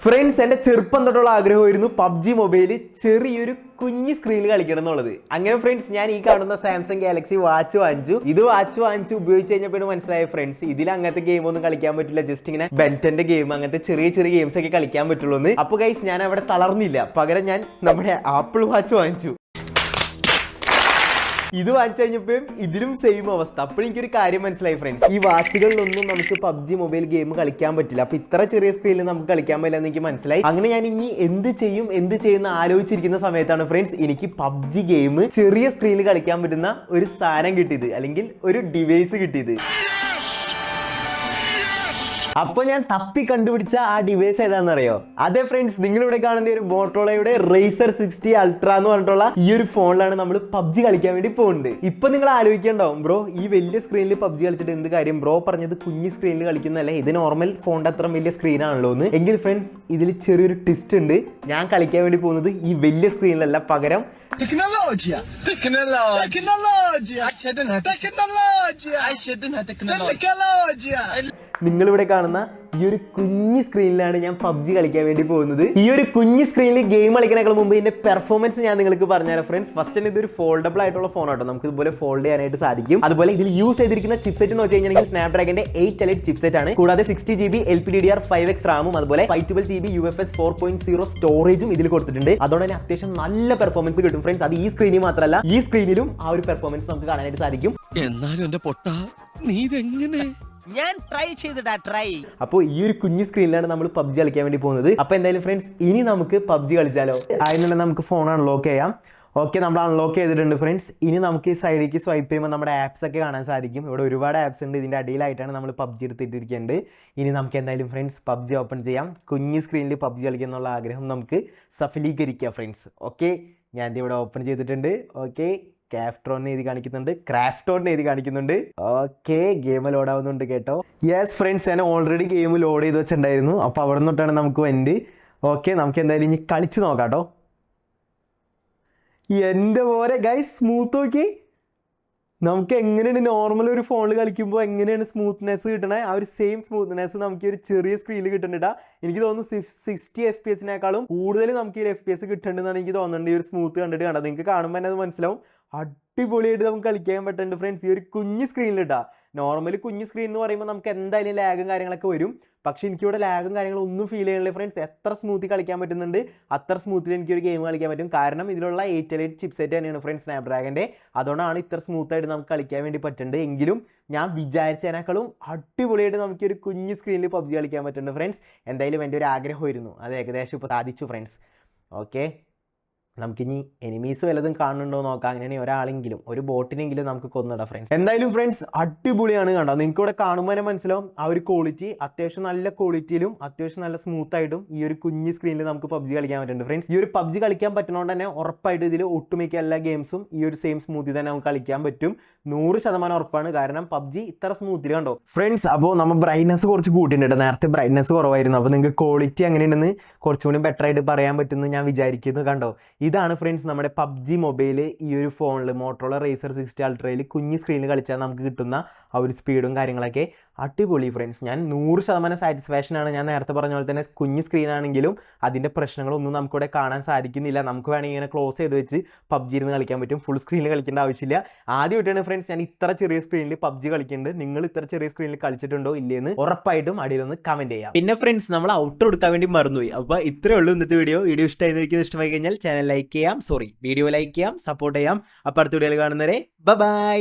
Friends, എൻ്റെ ചെറുപ്പം തൊട്ടുള്ള ആഗ്രഹമായിരുന്നു പബ്ജി മൊബൈൽ ചെറിയൊരു കുഞ്ഞു സ്ക്രീനിൽ കളിക്കണം എന്നുള്ളത്. അങ്ങനെ ഫ്രണ്ട്സ്, ഞാൻ ഈ കാണുന്ന സാംസങ് ഗാലക്സി വാച്ച് വാങ്ങിച്ചു. ഇത് വാച്ച് വാങ്ങിച്ച് ഉപയോഗിച്ച് കഴിഞ്ഞപ്പോൾ മനസ്സിലായ ഫ്രണ്ട്സ്, ഇതിൽ അങ്ങനത്തെ ഗെയിം ഒന്നും കളിക്കാൻ പറ്റില്ല. ജസ്റ്റ് ഇങ്ങനെ ബെൻറ്റന്റെ ഗെയിം, അങ്ങനത്തെ ചെറിയ ചെറിയ ഗെയിംസ് ഒക്കെ കളിക്കാൻ പറ്റുള്ളൂ എന്ന്. അപ്പോൾ ഗൈസ്, ഞാൻ അവിടെ തളർന്നില്ല. പകരം ഞാൻ നമ്മുടെ ആപ്പിൾ വാച്ച് വാങ്ങിച്ചു. ഇത് വാങ്ങിച്ചു കഴിഞ്ഞപ്പോഴും ഇതിലും സെയിം അവസ്ഥ. അപ്പോൾ എനിക്കൊരു കാര്യം മനസ്സിലായി ഫ്രണ്ട്സ്, ഈ വാച്ചുകളിലൊന്നും നമുക്ക് പബ്ജി മൊബൈൽ ഗെയിം കളിക്കാൻ പറ്റില്ല. അപ്പൊ ഇത്ര ചെറിയ സ്ക്രീനിൽ നമുക്ക് കളിക്കാൻ പറ്റില്ല എന്ന് എനിക്ക് മനസ്സിലായി. അങ്ങനെ ഞാൻ ഇനി എന്ത് ചെയ്യുന്ന ആലോചിച്ചിരിക്കുന്ന സമയത്താണ് ഫ്രണ്ട്സ് എനിക്ക് പബ്ജി ഗെയിം ചെറിയ സ്ക്രീനിൽ കളിക്കാൻ പറ്റുന്ന ഒരു സാധനം കിട്ടിയത്, അല്ലെങ്കിൽ ഒരു ഡിവൈസ് കിട്ടിയത്. അപ്പൊ ഞാൻ തപ്പി കണ്ടുപിടിച്ച ആ ഡിവൈസ് ഏതാണെന്നറിയോ? അതെ ഫ്രണ്ട്സ്, നിങ്ങളിവിടെ കാണുന്ന ഒരു മോട്ടോറോളയുടെ റേസർ 60 അൾട്ര എന്ന് പറഞ്ഞിട്ടുള്ള ഈ ഒരു ഫോണിലാണ് നമ്മൾ പബ്ജി കളിക്കാൻ വേണ്ടി പോകുന്നത്. ഇപ്പൊ നിങ്ങൾ ആലോചിക്കണ്ടാവും, ബ്രോ ഈ വലിയ സ്ക്രീനിൽ പബ്ജി കളിച്ചിട്ട് എന്ത് കാര്യം? ബ്രോ പറഞ്ഞത് കുഞ്ഞു സ്ക്രീനിൽ കളിക്കുന്നതല്ലേ, ഇത് നോർമൽ ഫോണിന്റെ അത്ര വലിയ സ്ക്രീൻ ആണല്ലോ എന്ന്. എങ്കിൽ ഫ്രണ്ട്സ്, ഇതിൽ ചെറിയൊരു ട്വിസ്റ്റ് ഉണ്ട്. ഞാൻ കളിക്കാൻ വേണ്ടി പോകുന്നത് ഈ വലിയ സ്ക്രീനിലല്ല, പകരം تكنولوجيا. നിങ്ങളിവിടെ കാണുന്ന ഈ ഒരു കുഞ്ഞു സ്ക്രീനിലാണ് ഞാൻ പബ്ജി കളിക്കാൻ വേണ്ടി പോകുന്നത്. ഈ ഒരു കുഞ്ഞു സ്ക്രീനിൽ ഗെയിം കളിക്കുന്നതിനേക്കാൾ മുമ്പ് ഇതിന്റെ പെർഫോമൻസ് ഞാൻ നിങ്ങൾക്ക് പറഞ്ഞുതരാം ഫ്രണ്ട്സ്. ഫസ്റ്റ് തന്നെ ഇതൊരു ഫോൾഡബിൾ ആയിട്ടുള്ള ഫോൺ ആട്ടോ, നമുക്ക് ഇതുപോലെ ഫോൾഡ് ചെയ്യാനായിട്ട് സാധിക്കും. അതുപോലെ ഇതിൽ യൂസ് ചെയ്തിരിക്കുന്ന ചിപ്സെറ്റ് എന്ന് വെച്ച് കഴിഞ്ഞാൽ സ്നാപ്ഡ്രാഗന്റെ 8 Elite ചിപ്സെറ്റ് ആണ്. കൂടാതെ 60GB LPDDR5X റാമും അതുപോലെ 512GB UFS 4.0 സ്റ്റോറേജും ഇതിൽ കൊടുത്തിട്ടുണ്ട്. അതോടെ തന്നെ അത്യാവശ്യം നല്ല പെർഫോമൻസ് കിട്ടും ഫ്രണ്ട്സ്. അത് ഈ സ്ക്രീനിൽ മാത്രമല്ല, ഈ സ്ക്രീനിലും ആ ഒരു പെർഫോമൻസ് നമുക്ക് കാണാനായിട്ട് സാധിക്കും. എന്നാലും എന്റെ പൊട്ട, നീ ഇതെങ്ങനെ? ഞാൻ ട്രൈ ചെയ്തിടാ ട്രൈ. അപ്പോൾ ഈ ഒരു കുഞ്ഞു സ്ക്രീനിലാണ് നമ്മൾ പബ്ജി കളിക്കാൻ വേണ്ടി പോകുന്നത്. അപ്പോൾ എന്തായാലും ഫ്രണ്ട്സ്, ഇനി നമുക്ക് പബ്ജി കളിച്ചാലോ? അതിനുള്ള നമുക്ക് ഫോൺ അൺലോക്ക് ചെയ്യാം. ഓക്കെ, നമ്മൾ അൺലോക്ക് ചെയ്തിട്ടുണ്ട് ഫ്രണ്ട്സ്. ഇനി നമുക്ക് ഈ സൈഡിലേക്ക് സ്വൈപ്പ് ചെയ്യുമ്പോൾ നമ്മുടെ ആപ്സ് ഒക്കെ കാണാൻ സാധിക്കും. ഇവിടെ ഒരുപാട് ആപ്സ് ഉണ്ട്. ഇതിൻ്റെ അടിയിലായിട്ടാണ് നമ്മൾ പബ്ജി എടുത്തിട്ടിരിക്കേണ്ടത്. ഇനി നമുക്ക് എന്തായാലും ഫ്രണ്ട്സ് പബ്ജി ഓപ്പൺ ചെയ്യാം. കുഞ്ഞു സ്ക്രീനിൽ പബ്ജി കളിക്കാനുള്ള ആഗ്രഹം നമുക്ക് സഫലീകരിക്കാം ഫ്രണ്ട്സ്. ഓക്കെ, ഞാൻ ഇവിടെ ഓപ്പൺ ചെയ്തിട്ടുണ്ട്. ഓക്കെ, ക്രാഫ്റ്റോൺ എഴുതി കാണിക്കുന്നുണ്ട്. ഓക്കെ, ഗെയിം ലോഡ് ആവുന്നുണ്ട് കേട്ടോ. യെസ് ഫ്രണ്ട്സ്, ഞാൻ ഓൾറെഡി ഗെയിം ലോഡ് ചെയ്ത് വെച്ചിട്ടുണ്ടായിരുന്നു. അപ്പോൾ അവിടെ നിന്നിട്ടാണ് നമുക്ക് വേണ്ടി. ഓക്കെ, നമുക്ക് എന്തായാലും ഇനി കളിച്ച് നോക്കാം കേട്ടോ. എൻ്റെ പോലെ ഗൈസ്, സ്മൂത്ത് നോക്കി. നമുക്ക് എങ്ങനെയാണ് നോർമൽ ഒരു ഫോണിൽ കളിക്കുമ്പോൾ എങ്ങനെയാണ് സ്മൂത്ത്നെസ് കിട്ടണേ, ആ ഒരു സെയിം സ്മൂത്ത്നെസ് നമുക്ക് ഒരു ചെറിയ സ്ക്രീനിൽ കിട്ടുന്നുണ്ടാ. എനിക്ക് തോന്നുന്നു 60 FPS കൂടുതൽ നമുക്ക് ഈ FPS കിട്ടുന്നുണ്ടെന്നാണ് എനിക്ക് തോന്നുന്നുണ്ട്. ഈ ഒരു സ്മൂത്ത് കണ്ടിട്ട് കണ്ടത്, നിങ്ങൾക്ക് കാണുമ്പോൾ തന്നെ അത് മനസ്സിലാവും. അടിപൊളിയായിട്ട് നമുക്ക് കളിക്കാൻ പറ്റുന്നുണ്ട് ഫ്രണ്ട്സ് ഈ ഒരു കുഞ്ഞു സ്ക്രീനിലിട്ടാ. നോർമലി കുഞ്ഞു സ്ക്രീൻ എന്ന് പറയുമ്പോൾ നമുക്ക് എന്തായാലും ലാഗും കാര്യങ്ങളൊക്കെ വരും. പക്ഷേ എനിക്കിവിടെ ലാഗും കാര്യങ്ങളും ഒന്നും ഫീൽ ചെയ്യണില്ല ഫ്രണ്ട്സ്. എത്ര സ്മൂത്തിൽ കളിക്കാൻ പറ്റുന്നുണ്ട് അത്ര സ്മൂത്തിൽ എനിക്കൊരു ഗെയിം കളിക്കാൻ പറ്റും. കാരണം ഇതിലുള്ള 8 Elite ചിപ്സെറ്റ് തന്നെയാണ് ഫ്രണ്ട്സ് സ്നാപ്ഡ്രാഗൻ്റെ. അതുകൊണ്ടാണ് ഇത്ര സ്മൂത്തായിട്ട് നമുക്ക് കളിക്കാൻ വേണ്ടി പറ്റുന്നത്. എങ്കിലും ഞാൻ വിചാരിച്ചതിനേക്കാളും അടിപൊളിയായിട്ട് നമുക്കൊരു കുഞ്ഞു സ്ക്രീനിൽ പബ്ജി കളിക്കാൻ പറ്റുന്നുണ്ട് ഫ്രണ്ട്സ്. എന്തായാലും എൻ്റെ ഒരു ആഗ്രഹമായിരുന്നു, അത് ഏകദേശം ഇപ്പോൾ സാധിച്ചു ഫ്രണ്ട്സ്. ഓക്കെ, നമുക്കിനി എനിമീസ് വല്ലതും കാണുന്നുണ്ടോ നോക്കാം. അങ്ങനെ ഒരാളെങ്കിലും, ഒരു ബോട്ടിനെങ്കിലും നമുക്ക് കൊന്നിടാം ഫ്രണ്ട്സ്. എന്തായാലും ഫ്രണ്ട്സ് അടിപൊളിയാണ് കണ്ടോ. നിങ്ങൾക്ക് ഇവിടെ കാണുമ്പോൾ തന്നെ മനസ്സിലാവും ആ ഒരു ക്വാളിറ്റി. അത്യാവശ്യം നല്ല ക്വാളിറ്റിയിലും അത്യാവശ്യം നല്ല സ്മൂത്ത് ആയിട്ടും ഈ ഒരു കുഞ്ഞു സ്ക്രീനിൽ നമുക്ക് പബ്ജി കളിക്കാൻ പറ്റുന്നുണ്ട് ഫ്രണ്ട്സ്. ഈ ഒരു പബ്ജി കളിക്കാൻ പറ്റുന്നതുകൊണ്ട് തന്നെ ഉറപ്പായിട്ട് ഇതിൽ ഒട്ടുമിക്ക എല്ലാ ഗെയിംസും ഈ ഒരു സെയിം സ്മൂത്തിൽ തന്നെ നമുക്ക് കളിക്കാൻ പറ്റും. 100% ഉറപ്പാണ്. കാരണം പബ്ജി ഇത്ര സ്മൂത്തിൽ കണ്ടോ ഫ്രണ്ട്സ്. അപ്പോൾ നമ്മൾ ബ്രൈറ്റ്നസ് കുറച്ച് കൂട്ടിയിട്ടുണ്ട്. നേരത്തെ ബ്രൈറ്റ്നസ് കുറവായിരുന്നു. അപ്പോൾ നിങ്ങൾക്ക് ക്വാളിറ്റി എങ്ങനെയുണ്ടെന്ന് കുറച്ചുകൂടി ബെറ്റർ ആയിട്ട് പറയാൻ പറ്റുമെന്ന് ഞാൻ വിചാരിക്കുന്നു. കണ്ടോ, ഇതാണ് ഫ്രണ്ട്സ് നമ്മുടെ പബ്ജി മൊബൈൽ ഈ ഒരു ഫോണിൽ മോട്ടോറോള റേസർ 60 അൾട്രയിൽ കുഞ്ഞു സ്ക്രീനിൽ കളിച്ചാൽ നമുക്ക് കിട്ടുന്ന ആ ഒരു സ്പീഡും കാര്യങ്ങളൊക്കെ അടിപൊളി ഫ്രണ്ട്സ്. ഞാൻ 100% സാറ്റിസ്ഫാക്ഷനാണ്. ഞാൻ നേരത്തെ പറഞ്ഞ പോലെ തന്നെ കുഞ്ഞു സ്ക്രീൻ ആണെങ്കിലും അതിൻ്റെ പ്രശ്നങ്ങളൊന്നും നമുക്കിവിടെ കാണാൻ സാധിക്കുന്നില്ല. നമുക്ക് വേണമെങ്കിൽ ഇങ്ങനെ ക്ലോസ് ചെയ്ത് വെച്ച് പബ്ജി ഇരുന്ന് കളിക്കാൻ പറ്റും. ഫുൾ സ്ക്രീനിൽ കളിക്കേണ്ട ആവശ്യമില്ല. ആദ്യമായിട്ടാണ് ഫ്രണ്ട്സ് ഞാൻ ഇത്ര ചെറിയ സ്ക്രീനിൽ പബ്ജി കളിക്കുന്നുണ്ട്. നിങ്ങൾ ഇത്ര ചെറിയ സ്ക്രീനിൽ കളിച്ചിട്ടുണ്ടോ ഇല്ലേന്ന് ഉറപ്പായിട്ടും അടിയിലൊന്ന് കമൻറ്റ് ചെയ്യാം. പിന്നെ ഫ്രണ്ട്സ്, നമ്മൾ ഔട്ടർ കൊടുക്കാൻ വേണ്ടി മറന്നുപോയി. അപ്പോൾ ഇത്രയേ ഉള്ളൂ ഇന്നത്തെ വീഡിയോ. ഇഷ്ടമായി കഴിഞ്ഞാൽ ചാനൽ ലൈക്ക് ചെയ്യാം, വീഡിയോ ലൈക്ക് ചെയ്യാം, സപ്പോർട്ട് ചെയ്യാം. അപ്പോൾ അടുത്ത വീഡിയോയിൽ കാണുന്നവരെ ബൈ.